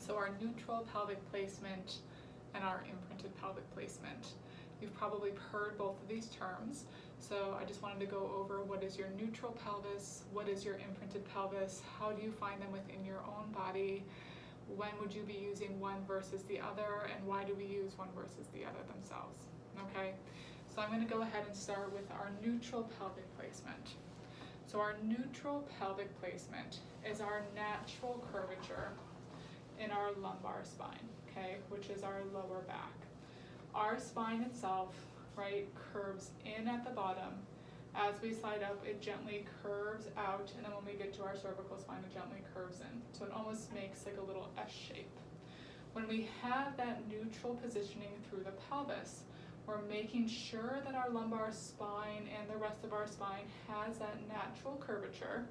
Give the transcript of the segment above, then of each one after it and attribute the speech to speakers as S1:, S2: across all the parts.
S1: So our neutral pelvic placement and our imprinted pelvic placement. You've probably heard both of these terms. So I just wanted to go over what is your neutral pelvis, what is your imprinted pelvis, how do you find them within your own body, when would you be using one versus the other, and why do we use one versus the other themselves, okay? So I'm gonna go ahead and start with our neutral pelvic placement. So our neutral pelvic placement is our natural curvature in our lumbar spine, okay, which is our lower back. Our spine itself, right, curves in at the bottom. As we slide up, it gently curves out, and then when we get to our cervical spine, it gently curves in. So it almost makes like a little S shape. When we have that neutral positioning through the pelvis, we're making sure that our lumbar spine and the rest of our spine has that natural curvature,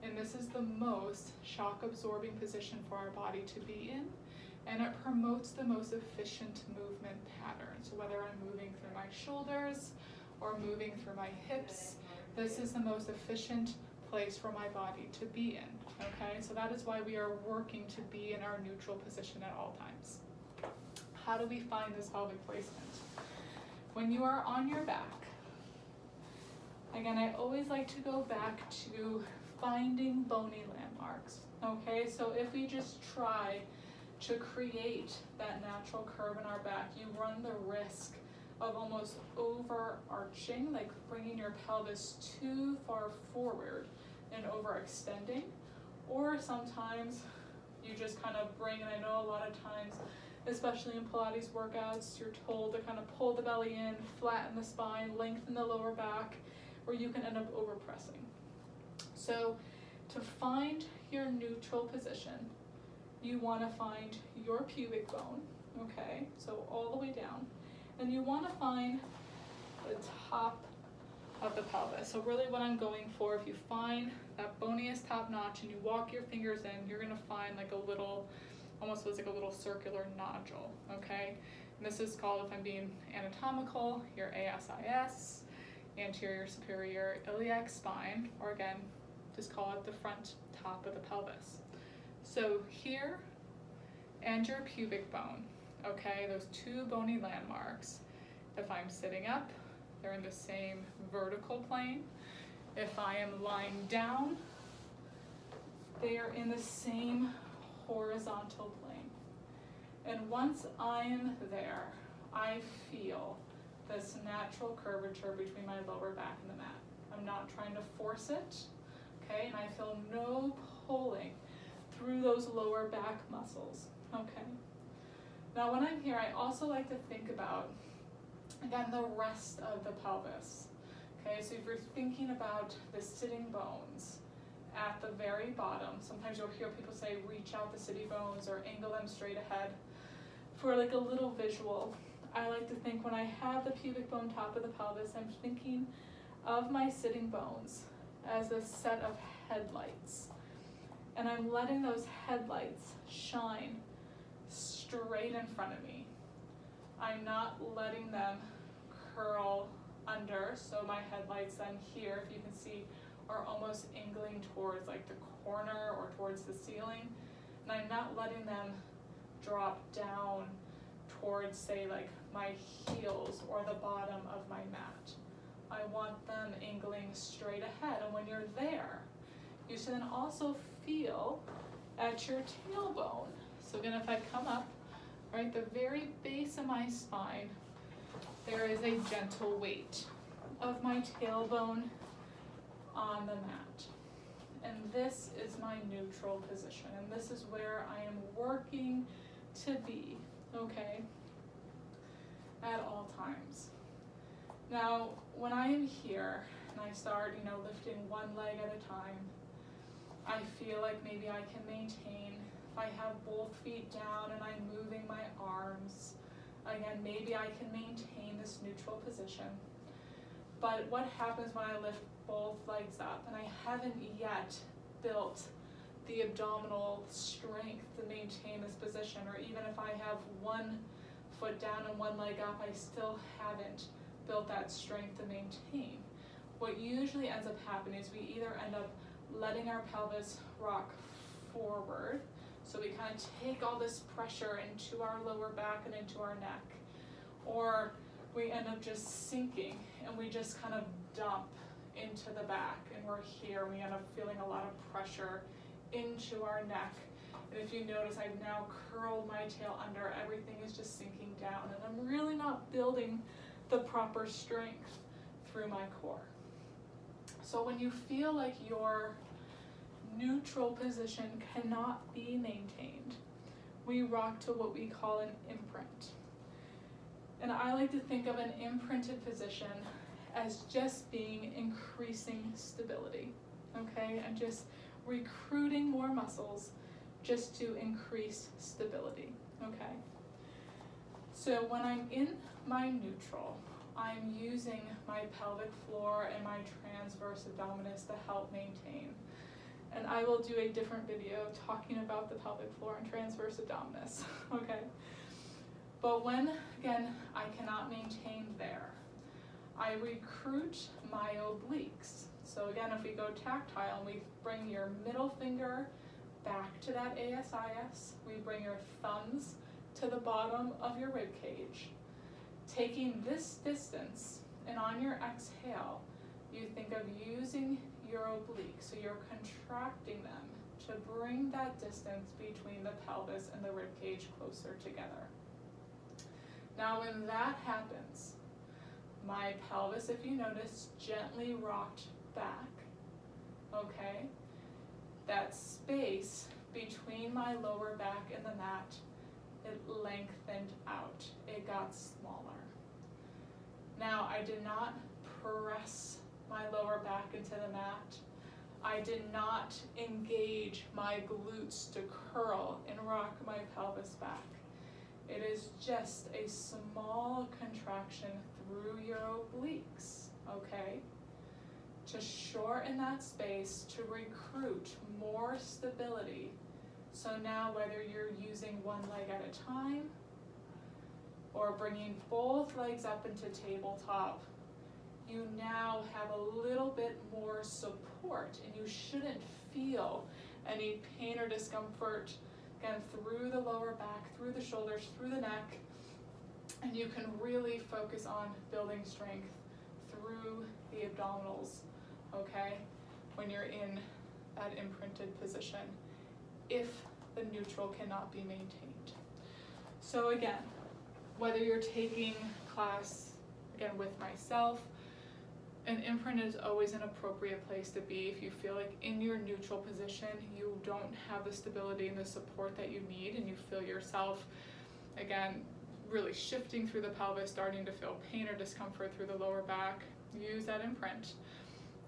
S1: and this is the most shock absorbing position for our body to be in, and it promotes the most efficient movement pattern. So whether I'm moving through my shoulders or moving through my hips, this is the most efficient place for my body to be in, okay? So that is why we are working to be in our neutral position at all times. How do we find this pelvic placement? When you are on your back, again, I always like to go back to finding bony landmarks, okay? So if we just try to create that natural curve in our back, you run the risk of almost overarching, like bringing your pelvis too far forward and overextending, or sometimes you just kind of bring, and I know a lot of times, especially in Pilates workouts, you're told to kind of pull the belly in, flatten the spine, lengthen the lower back, or you can end up overpressing. So to find your neutral position, you want to find your pubic bone, okay, so all the way down, and you want to find the top of the pelvis. So really what I'm going for, if you find that boniest top notch and you walk your fingers in, you're going to find like a little, almost looks like a little circular nodule, okay? And this is called, if I'm being anatomical, your ASIS, anterior superior iliac spine, or again, just call it the front top of the pelvis. So here and your pubic bone, okay, those two bony landmarks, if I'm sitting up, they're in the same vertical plane. If I am lying down, they are in the same horizontal plane. And once I am there, I feel this natural curvature between my lower back and the mat. I'm not trying to force it, okay, and I feel no pulling through those lower back muscles, okay? Now when I'm here, I also like to think about, again, the rest of the pelvis, okay? So if you're thinking about the sitting bones at the very bottom, sometimes you'll hear people say, reach out the sitting bones or angle them straight ahead. For like a little visual, I like to think when I have the pubic bone top of the pelvis, I'm thinking of my sitting bones as a set of headlights. And I'm letting those headlights shine straight in front of me. I'm not letting them curl under, so my headlights then here, if you can see, are almost angling towards like the corner or towards the ceiling. And I'm not letting them drop down towards, say, like my heels or the bottom of my mat. I want them angling straight ahead. And when you're there, you should then also feel at your tailbone. So again, if I come up, right, the very base of my spine, there is a gentle weight of my tailbone on the mat. And this is my neutral position, and this is where I am working to be, okay, at all times. Now, when I am here and I start, lifting one leg at a time, I feel like maybe I can maintain. If I have both feet down and I'm moving my arms, again, maybe I can maintain this neutral position. But what happens when I lift both legs up and I haven't yet built the abdominal strength to maintain this position, or even if I have one foot down and one leg up, I still haven't built that strength to maintain. What usually ends up happening is we either end up letting our pelvis rock forward, So we kind of take all this pressure into our lower back and into our neck. Or we end up just sinking and we just kind of dump into the back, and we're here, we end up feeling a lot of pressure into our neck. And if you notice, I've now curled my tail under, everything is just sinking down, and I'm really not building the proper strength through my core. So when you feel like your neutral position cannot be maintained, we rock to what we call an imprint. And I like to think of an imprinted position as just being increasing stability, okay? And just recruiting more muscles just to increase stability, okay? So when I'm in my neutral, I'm using my pelvic floor and my transverse abdominis to help maintain. And I will do a different video talking about the pelvic floor and transverse abdominis, okay? But when, again, I cannot maintain there, I recruit my obliques. So again, if we go tactile and we bring your middle finger back to that ASIS, we bring your thumbs to the bottom of your rib cage. Taking this distance, and on your exhale, you think of using your obliques, so you're contracting them to bring that distance between the pelvis and the rib cage closer together. Now when that happens, my pelvis, if you notice, gently rocked back, okay? That space between my lower back and the mat, it lengthened out, it got smaller. Now I did not press my lower back into the mat. I did not engage my glutes to curl and rock my pelvis back. It is just a small contraction through your obliques, okay? To shorten that space, to recruit more stability. So now whether you're using one leg at a time or bringing both legs up into tabletop, you now have a little bit more support, and you shouldn't feel any pain or discomfort, again, through the lower back, through the shoulders, through the neck, and you can really focus on building strength through the abdominals, okay, when you're in that imprinted position, if the neutral cannot be maintained. So again, whether you're taking class, again, with myself, an imprint is always an appropriate place to be if you feel like in your neutral position you don't have the stability and the support that you need, and you feel yourself, again, really shifting through the pelvis, starting to feel pain or discomfort through the lower back, use that imprint.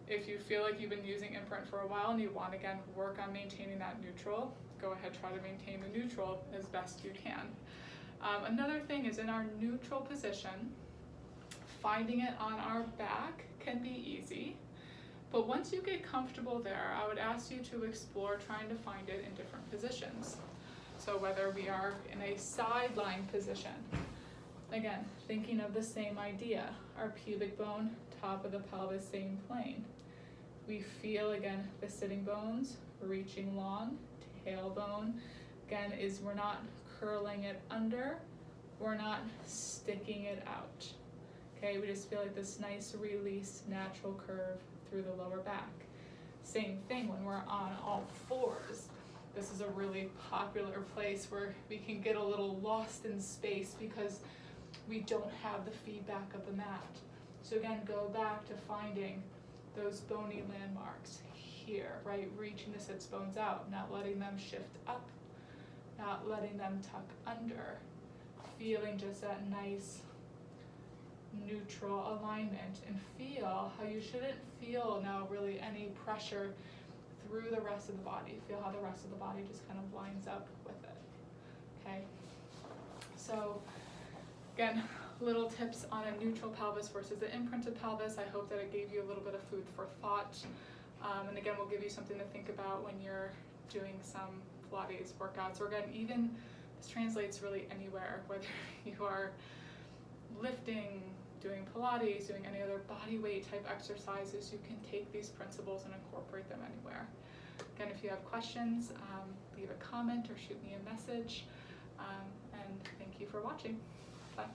S1: If you feel like you've been using imprint for a while and you want to, again, work on maintaining that neutral, go ahead, try to maintain the neutral as best you can. Another thing is in our neutral position, finding it on our back can be easy, but once you get comfortable there, I would ask you to explore trying to find it in different positions. So whether we are in a sideline position, again, thinking of the same idea, our pubic bone, top of the pelvis, same plane. We feel, again, the sitting bones reaching long, tailbone, again, is we're not curling it under, we're not sticking it out. Okay, we just feel like this nice release, natural curve through the lower back. Same thing when we're on all fours. This is a really popular place where we can get a little lost in space because we don't have the feedback of the mat. So again, go back to finding those bony landmarks here, right? Reaching the sits bones out, not letting them shift up, not letting them tuck under. Feeling just that nice neutral alignment, and feel how you shouldn't feel now really any pressure through the rest of the body. Feel how the rest of the body just kind of lines up with it, okay? So again, little tips on a neutral pelvis versus the imprinted pelvis. I hope that it gave you a little bit of food for thought. And again, we'll give you something to think about when you're doing some Pilates workouts, or again, even this translates really anywhere, whether you are lifting, doing Pilates, doing any other body weight type exercises, you can take these principles and incorporate them anywhere. Again, if you have questions, leave a comment or shoot me a message. And thank you for watching. Bye.